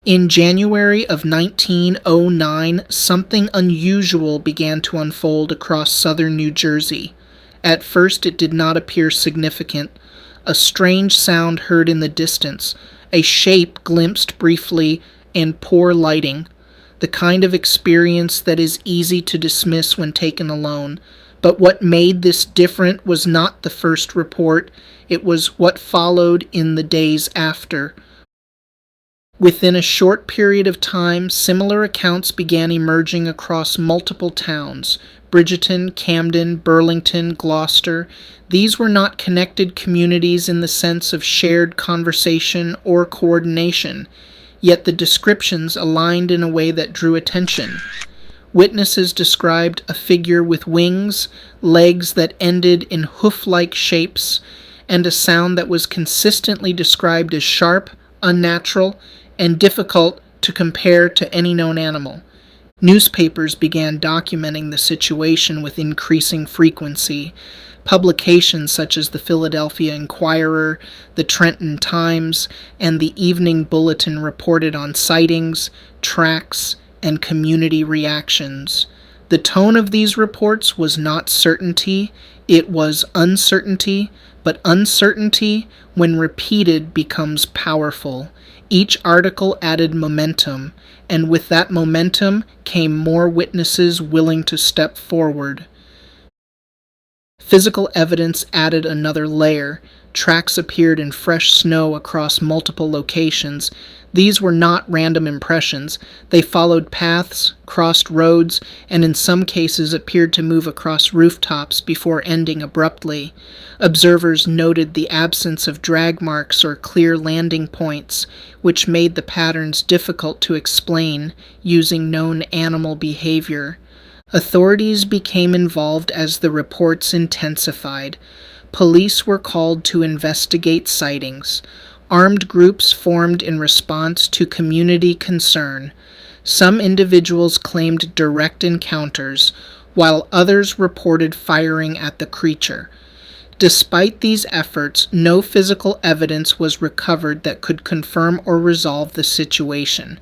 In January of 1909, something unusual began to unfold across southern New Jersey. At first, it did not appear significant. A strange sound heard in the distance, a shape glimpsed briefly, and poor lighting. The kind of experience that is easy to dismiss when taken alone. But what made this different was not the first report, it was what followed in the days after. Within a short period of time, similar accounts began emerging across multiple towns: Bridgeton, Camden, Burlington, Gloucester. These were not connected communities in the sense of shared conversation or coordination, yet the descriptions aligned in a way that drew attention. Witnesses described a figure with wings, legs that ended in hoof-like shapes, and a sound that was consistently described as sharp, unnatural, and difficult to compare to any known animal. Newspapers began documenting the situation with increasing frequency. Publications such as the Philadelphia Inquirer, the Trenton Times, and the Evening Bulletin reported on sightings, tracks, and community reactions. The tone of these reports was not certainty, it was uncertainty, but uncertainty, when repeated, becomes powerful. Each article added momentum, and with that momentum came more witnesses willing to step forward. Physical evidence added another layer. Tracks appeared in fresh snow across multiple locations. These were not random impressions. They followed paths, crossed roads, and in some cases appeared to move across rooftops before ending abruptly. Observers noted the absence of drag marks or clear landing points, which made the patterns difficult to explain using known animal behavior. Authorities became involved as the reports intensified. Police were called to investigate sightings. Armed groups formed in response to community concern. Some individuals claimed direct encounters, while others reported firing at the creature. Despite these efforts, no physical evidence was recovered that could confirm or resolve the situation.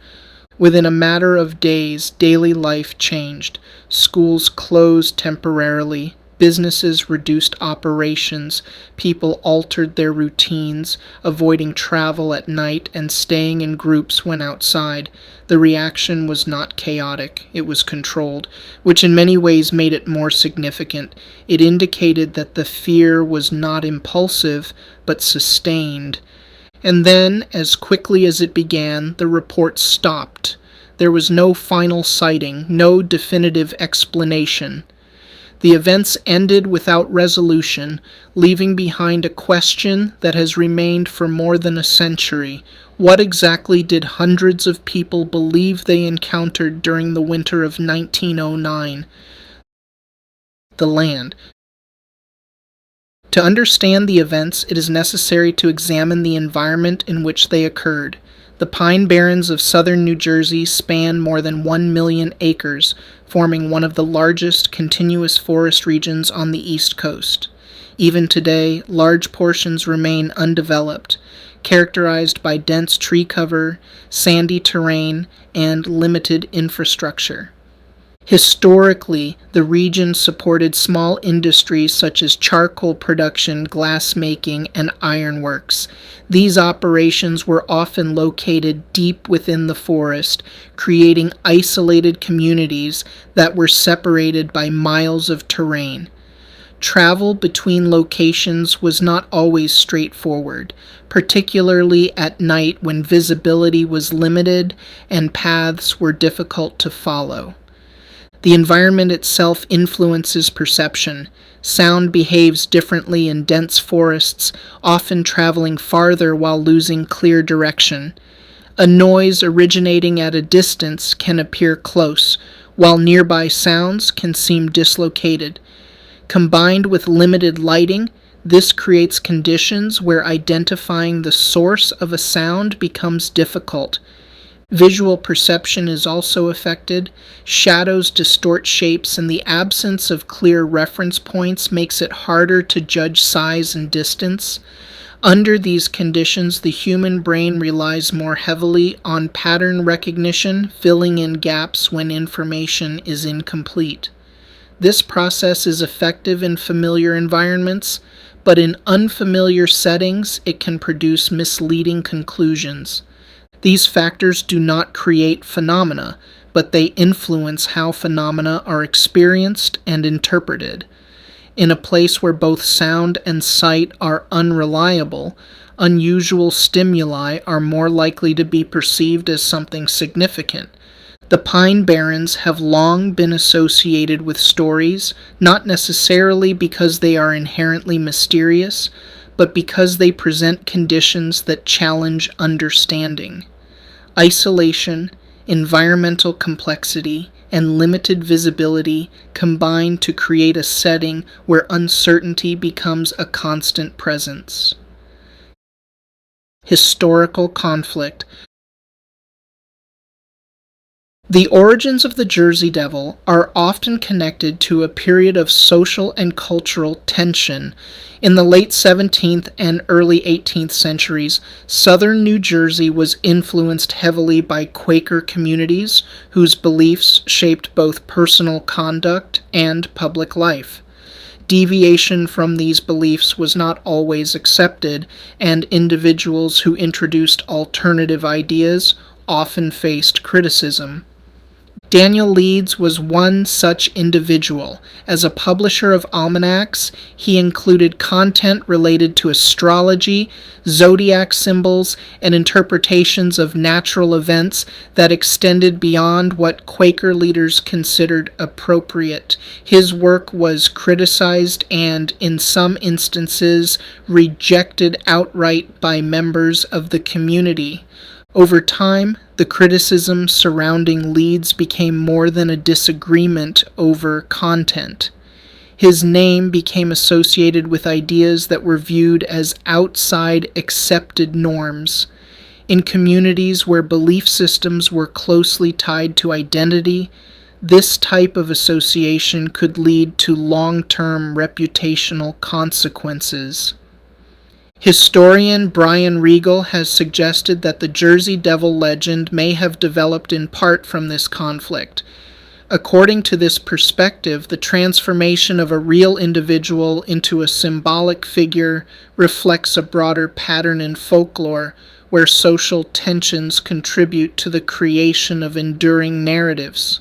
Within a matter of days, daily life changed. Schools closed temporarily. Businesses reduced operations. People altered their routines, avoiding travel at night and staying in groups when outside. The reaction was not chaotic, it was controlled, which in many ways made it more significant. It indicated that the fear was not impulsive, but sustained. And then, as quickly as it began, the report stopped. There was no final sighting, no definitive explanation. The events ended without resolution, leaving behind a question that has remained for more than a century. What exactly did hundreds of people believe they encountered during the winter of 1909? The land. To understand the events, it is necessary to examine the environment in which they occurred. The Pine Barrens of southern New Jersey span more than 1 million acres, forming one of the largest continuous forest regions on the East Coast. Even today, large portions remain undeveloped, characterized by dense tree cover, sandy terrain, and limited infrastructure. Historically, the region supported small industries such as charcoal production, glass-making, and ironworks. These operations were often located deep within the forest, creating isolated communities that were separated by miles of terrain. Travel between locations was not always straightforward, particularly at night when visibility was limited and paths were difficult to follow. The environment itself influences perception. Sound behaves differently in dense forests, often traveling farther while losing clear direction. A noise originating at a distance can appear close, while nearby sounds can seem dislocated. Combined with limited lighting, this creates conditions where identifying the source of a sound becomes difficult. Visual perception is also affected. Shadows distort shapes, and the absence of clear reference points makes it harder to judge size and distance. Under these conditions, the human brain relies more heavily on pattern recognition, filling in gaps when information is incomplete. This process is effective in familiar environments, but in unfamiliar settings, it can produce misleading conclusions. These factors do not create phenomena, but they influence how phenomena are experienced and interpreted. In a place where both sound and sight are unreliable, unusual stimuli are more likely to be perceived as something significant. The Pine Barrens have long been associated with stories, not necessarily because they are inherently mysterious, but because they present conditions that challenge understanding. Isolation, environmental complexity, and limited visibility combine to create a setting where uncertainty becomes a constant presence. Historical conflict. The origins of the Jersey Devil are often connected to a period of social and cultural tension. In the late 17th and early 18th centuries, southern New Jersey was influenced heavily by Quaker communities whose beliefs shaped both personal conduct and public life. Deviation from these beliefs was not always accepted, and individuals who introduced alternative ideas often faced criticism. Daniel Leeds was one such individual. As a publisher of almanacs, he included content related to astrology, zodiac symbols, and interpretations of natural events that extended beyond what Quaker leaders considered appropriate. His work was criticized and, in some instances, rejected outright by members of the community. Over time, the criticism surrounding Leeds became more than a disagreement over content. His name became associated with ideas that were viewed as outside accepted norms. In communities where belief systems were closely tied to identity, this type of association could lead to long-term reputational consequences. Historian Brian Regal has suggested that the Jersey Devil legend may have developed in part from this conflict. According to this perspective, the transformation of a real individual into a symbolic figure reflects a broader pattern in folklore, where social tensions contribute to the creation of enduring narratives.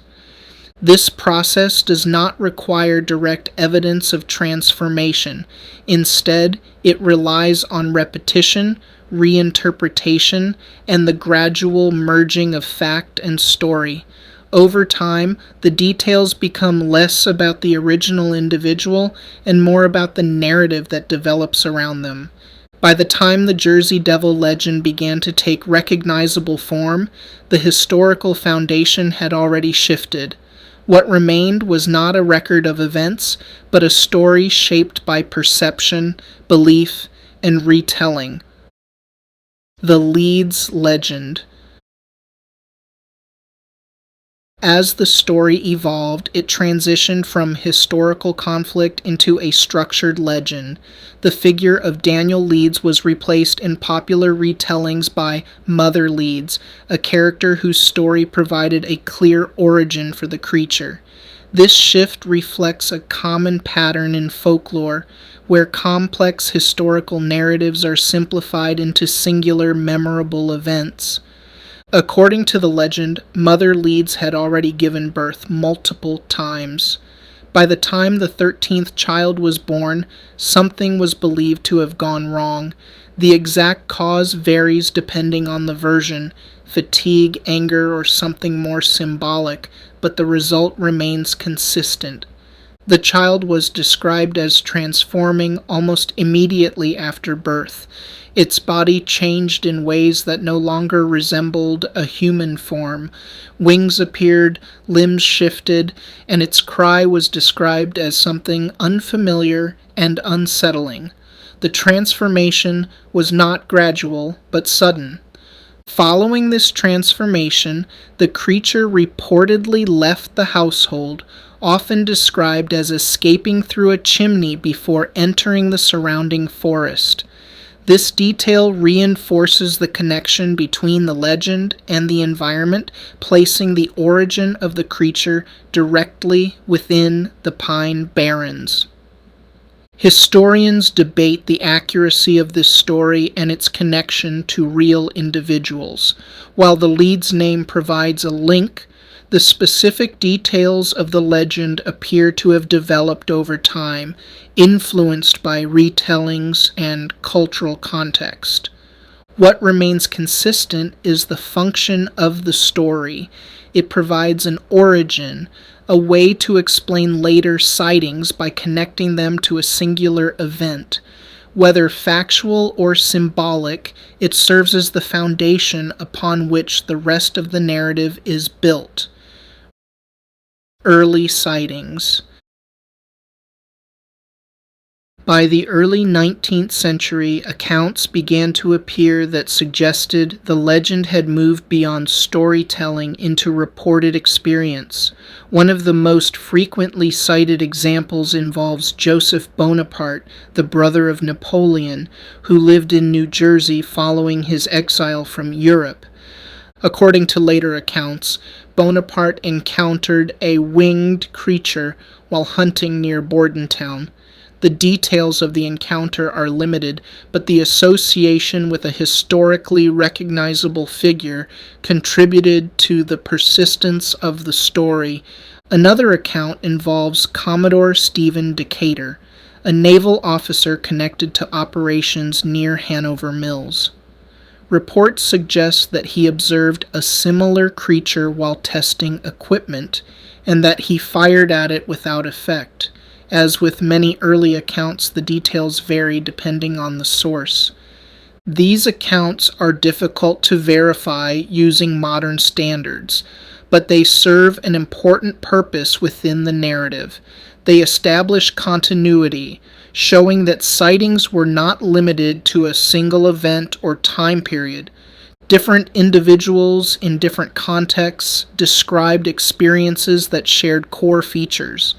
This process does not require direct evidence of transformation. Instead, it relies on repetition, reinterpretation, and the gradual merging of fact and story. Over time, the details become less about the original individual and more about the narrative that develops around them. By the time the Jersey Devil legend began to take recognizable form, the historical foundation had already shifted. What remained was not a record of events, but a story shaped by perception, belief, and retelling. The Leeds legend. As the story evolved, it transitioned from historical conflict into a structured legend. The figure of Daniel Leeds was replaced in popular retellings by Mother Leeds, a character whose story provided a clear origin for the creature. This shift reflects a common pattern in folklore, where complex historical narratives are simplified into singular memorable events. According to the legend, Mother Leeds had already given birth multiple times. By the time the 13th child was born, something was believed to have gone wrong. The exact cause varies depending on the version, fatigue, anger, or something more symbolic, but the result remains consistent. The child was described as transforming almost immediately after birth. Its body changed in ways that no longer resembled a human form. Wings appeared, limbs shifted, and its cry was described as something unfamiliar and unsettling. The transformation was not gradual, but sudden. Following this transformation, the creature reportedly left the household, often described as escaping through a chimney before entering the surrounding forest. This detail reinforces the connection between the legend and the environment, placing the origin of the creature directly within the Pine Barrens. Historians debate the accuracy of this story and its connection to real individuals. While the Leeds name provides a link, the specific details of the legend appear to have developed over time, influenced by retellings and cultural context. What remains consistent is the function of the story. It provides an origin, a way to explain later sightings by connecting them to a singular event. Whether factual or symbolic, it serves as the foundation upon which the rest of the narrative is built. Early sightings. By the early 19th century, accounts began to appear that suggested the legend had moved beyond storytelling into reported experience. One of the most frequently cited examples involves Joseph Bonaparte, the brother of Napoleon, who lived in New Jersey following his exile from Europe. According to later accounts, Bonaparte encountered a winged creature while hunting near Bordentown. The details of the encounter are limited, but the association with a historically recognizable figure contributed to the persistence of the story. Another account involves Commodore Stephen Decatur, a naval officer connected to operations near Hanover Mills. Reports suggest that he observed a similar creature while testing equipment, and that he fired at it without effect. As with many early accounts, the details vary depending on the source. These accounts are difficult to verify using modern standards, but they serve an important purpose within the narrative. They establish continuity, showing that sightings were not limited to a single event or time period. Different individuals in different contexts described experiences that shared core features.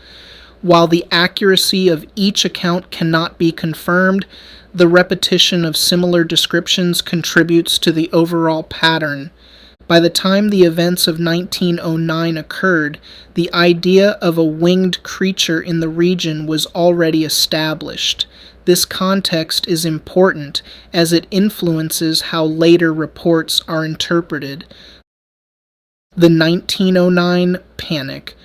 While the accuracy of each account cannot be confirmed, the repetition of similar descriptions contributes to the overall pattern. By the time the events of 1909 occurred, the idea of a winged creature in the region was already established. This context is important as it influences how later reports are interpreted. The 1909 Panic.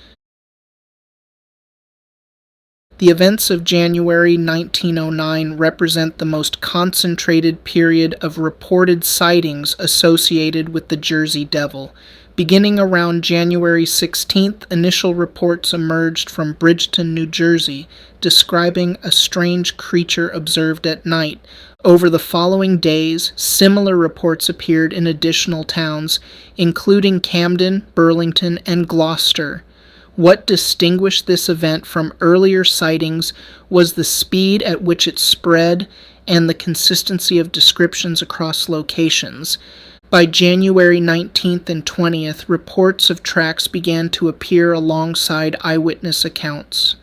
The events of January 1909 represent the most concentrated period of reported sightings associated with the Jersey Devil. Beginning around January 16th, initial reports emerged from Bridgeton, New Jersey, describing a strange creature observed at night. Over the following days, similar reports appeared in additional towns, including Camden, Burlington, and Gloucester. What distinguished this event from earlier sightings was the speed at which it spread and the consistency of descriptions across locations. By January 19th and 20th, reports of tracks began to appear alongside eyewitness accounts.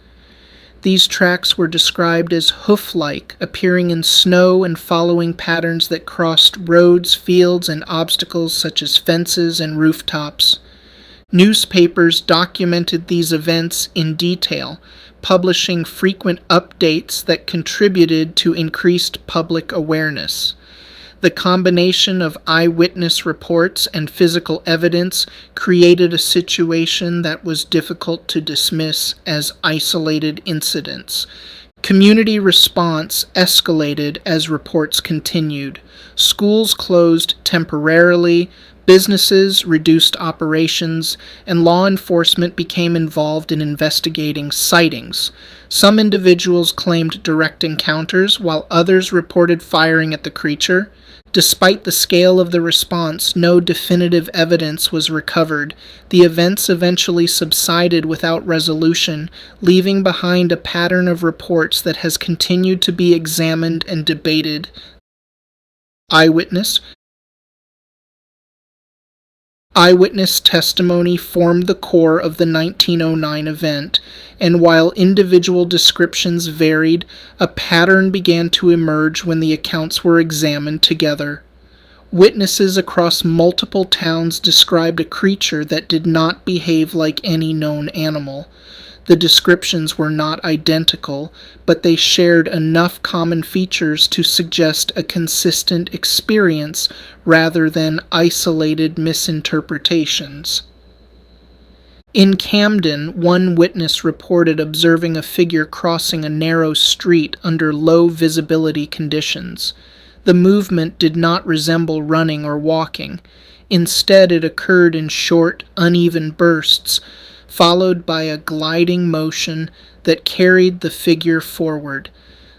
These tracks were described as hoof-like, appearing in snow and following patterns that crossed roads, fields, and obstacles such as fences and rooftops. Newspapers documented these events in detail, publishing frequent updates that contributed to increased public awareness. The combination of eyewitness reports and physical evidence created a situation that was difficult to dismiss as isolated incidents. Community response escalated as reports continued. Schools closed temporarily, businesses reduced operations, and law enforcement became involved in investigating sightings. Some individuals claimed direct encounters, while others reported firing at the creature. Despite the scale of the response, no definitive evidence was recovered. The events eventually subsided without resolution, leaving behind a pattern of reports that has continued to be examined and debated. Eyewitness. Eyewitness testimony formed the core of the 1909 event, and while individual descriptions varied, a pattern began to emerge when the accounts were examined together. Witnesses across multiple towns described a creature that did not behave like any known animal. The descriptions were not identical, but they shared enough common features to suggest a consistent experience rather than isolated misinterpretations. In Camden, one witness reported observing a figure crossing a narrow street under low visibility conditions. The movement did not resemble running or walking. Instead, it occurred in short, uneven bursts, followed by a gliding motion that carried the figure forward.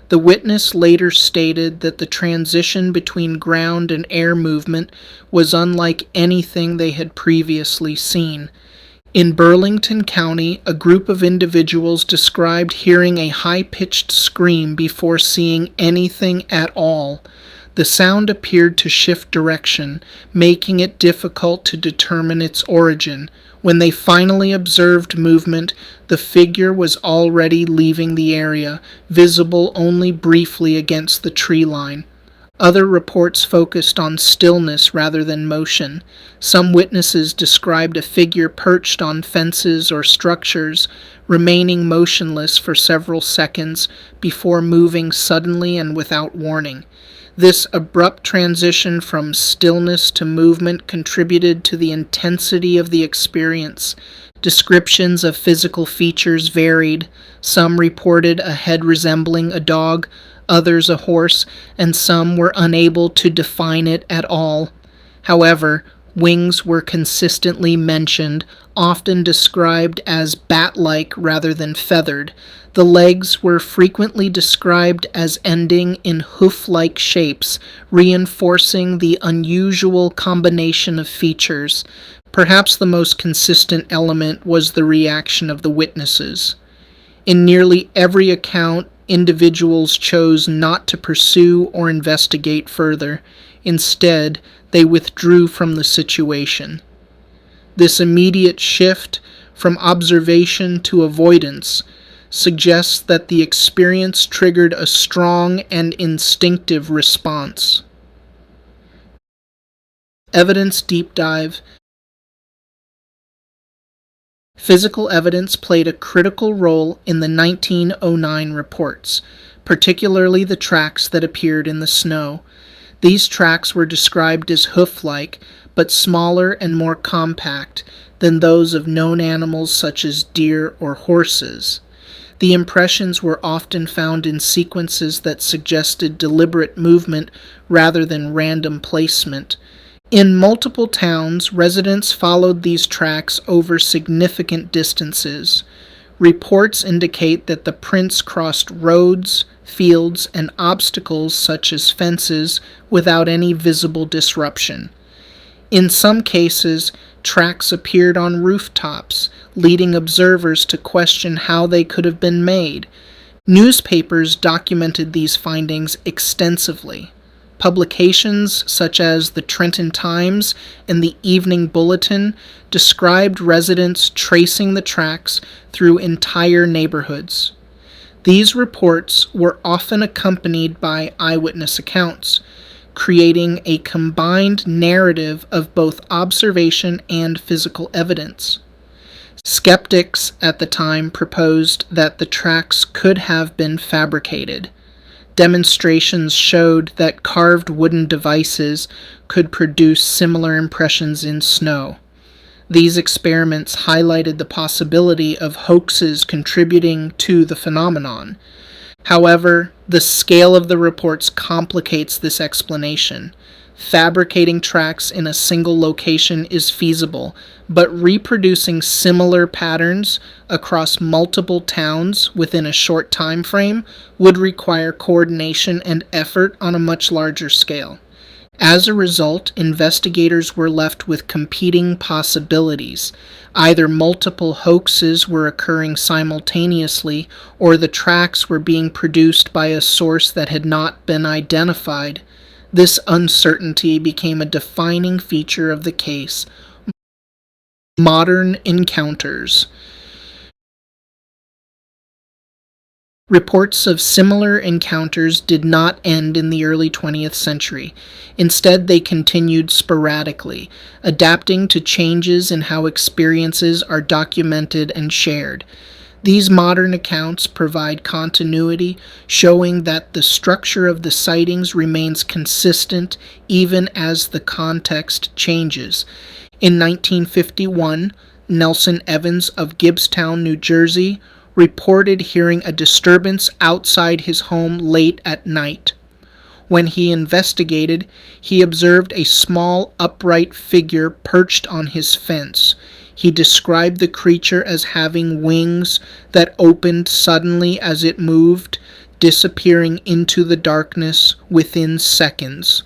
The witness later stated that the transition between ground and air movement was unlike anything they had previously seen. In Burlington County, a group of individuals described hearing a high-pitched scream before seeing anything at all. The sound appeared to shift direction, making it difficult to determine its origin. When they finally observed movement, the figure was already leaving the area, visible only briefly against the tree line. Other reports focused on stillness rather than motion. Some witnesses described a figure perched on fences or structures, remaining motionless for several seconds before moving suddenly and without warning. This abrupt transition from stillness to movement contributed to the intensity of the experience. Descriptions of physical features varied. Some reported a head resembling a dog, others a horse, and some were unable to define it at all. However, wings were consistently mentioned, often described as bat-like rather than feathered. The legs were frequently described as ending in hoof-like shapes, reinforcing the unusual combination of features. Perhaps the most consistent element was the reaction of the witnesses. In nearly every account, individuals chose not to pursue or investigate further. Instead, they withdrew from the situation. This immediate shift from observation to avoidance suggests that the experience triggered a strong and instinctive response. Evidence deep dive. Physical evidence played a critical role in the 1909 reports, particularly the tracks that appeared in the snow. These tracks were described as hoof-like, but smaller and more compact than those of known animals such as deer or horses. The impressions were often found in sequences that suggested deliberate movement rather than random placement. In multiple towns, residents followed these tracks over significant distances. Reports indicate that the prints crossed roads, fields, and obstacles such as fences without any visible disruption. In some cases, tracks appeared on rooftops, leading observers to question how they could have been made. Newspapers documented these findings extensively. Publications such as the Trenton Times and the Evening Bulletin described residents tracing the tracks through entire neighborhoods. These reports were often accompanied by eyewitness accounts, creating a combined narrative of both observation and physical evidence. Skeptics at the time proposed that the tracks could have been fabricated. Demonstrations showed that carved wooden devices could produce similar impressions in snow. These experiments highlighted the possibility of hoaxes contributing to the phenomenon. However, the scale of the reports complicates this explanation. Fabricating tracks in a single location is feasible, but reproducing similar patterns across multiple towns within a short time frame would require coordination and effort on a much larger scale. As a result, investigators were left with competing possibilities. Either multiple hoaxes were occurring simultaneously, or the tracks were being produced by a source that had not been identified. This uncertainty became a defining feature of the case. Modern encounters. Reports of similar encounters did not end in the early 20th century. Instead, they continued sporadically, adapting to changes in how experiences are documented and shared. These modern accounts provide continuity, showing that the structure of the sightings remains consistent even as the context changes. In 1951, Nelson Evans of Gibbstown, New Jersey, reported hearing a disturbance outside his home late at night. When he investigated, he observed a small upright figure perched on his fence. He described the creature as having wings that opened suddenly as it moved, disappearing into the darkness within seconds.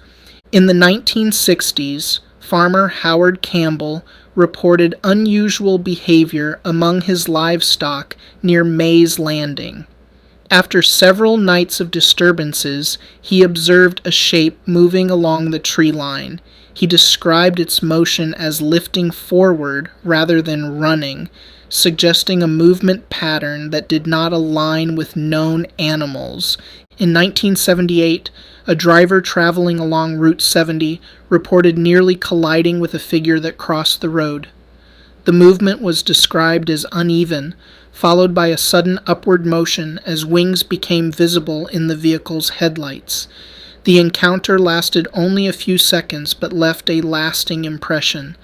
In the 1960s, farmer Howard Campbell reported unusual behavior among his livestock near Mays Landing. After several nights of disturbances, he observed a shape moving along the tree line. He described its motion as lifting forward rather than running, suggesting a movement pattern that did not align with known animals. In 1978, a driver traveling along Route 70 reported nearly colliding with a figure that crossed the road. The movement was described as uneven, followed by a sudden upward motion as wings became visible in the vehicle's headlights. The encounter lasted only a few seconds but left a lasting impression.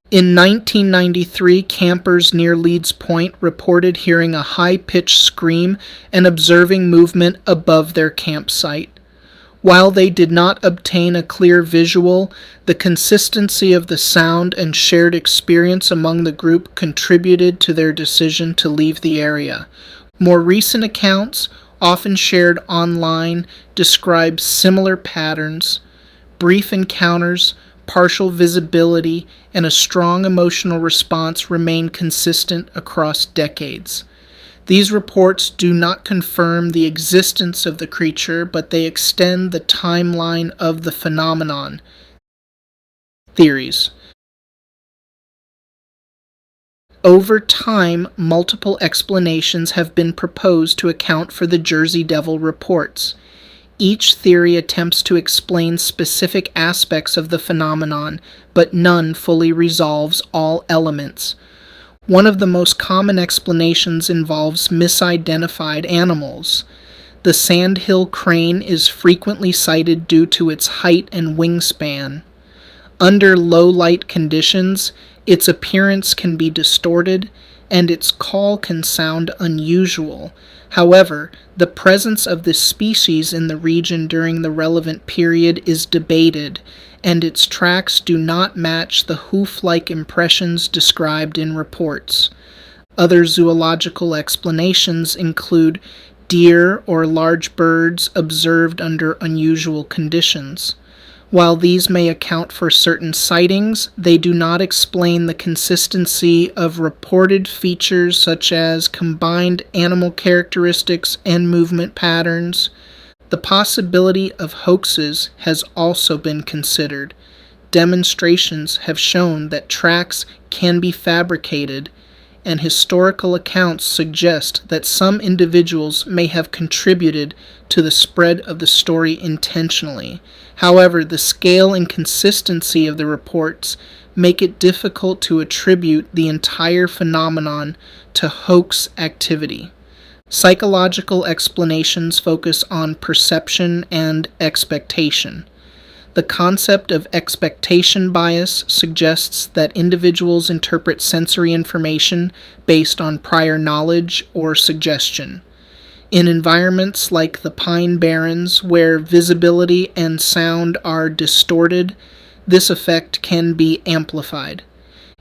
In 1993, campers near Leeds Point reported hearing a high-pitched scream and observing movement above their campsite. While they did not obtain a clear visual, the consistency of the sound and shared experience among the group contributed to their decision to leave the area. More recent accounts, often shared online, describe similar patterns. Brief encounters, partial visibility, and a strong emotional response remain consistent across decades. These reports do not confirm the existence of the creature, but they extend the timeline of the phenomenon. Theories. Over time, multiple explanations have been proposed to account for the Jersey Devil reports. Each theory attempts to explain specific aspects of the phenomenon, but none fully resolves all elements. One of the most common explanations involves misidentified animals. The sandhill crane is frequently cited due to its height and wingspan. Under low light conditions, its appearance can be distorted, and its call can sound unusual. However, the presence of this species in the region during the relevant period is debated, and its tracks do not match the hoof-like impressions described in reports. Other zoological explanations include deer or large birds observed under unusual conditions. While these may account for certain sightings, they do not explain the consistency of reported features such as combined animal characteristics and movement patterns. The possibility of hoaxes has also been considered. Demonstrations have shown that tracks can be fabricated, and historical accounts suggest that some individuals may have contributed to the spread of the story intentionally. However, the scale and consistency of the reports make it difficult to attribute the entire phenomenon to hoax activity. Psychological explanations focus on perception and expectation. The concept of expectation bias suggests that individuals interpret sensory information based on prior knowledge or suggestion. In environments like the Pine Barrens, where visibility and sound are distorted, this effect can be amplified.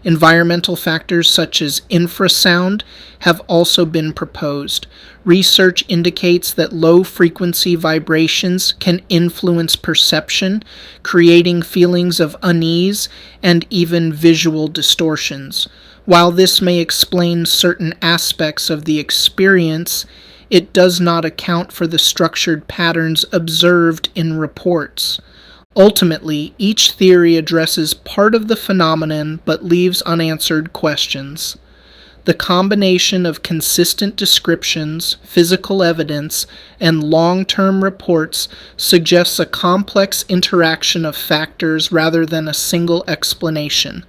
Environmental factors such as infrasound have also been proposed. Research indicates that low-frequency vibrations can influence perception, creating feelings of unease and even visual distortions. While this may explain certain aspects of the experience, it does not account for the structured patterns observed in reports. Ultimately, each theory addresses part of the phenomenon but leaves unanswered questions. The combination of consistent descriptions, physical evidence, and long-term reports suggests a complex interaction of factors rather than a single explanation.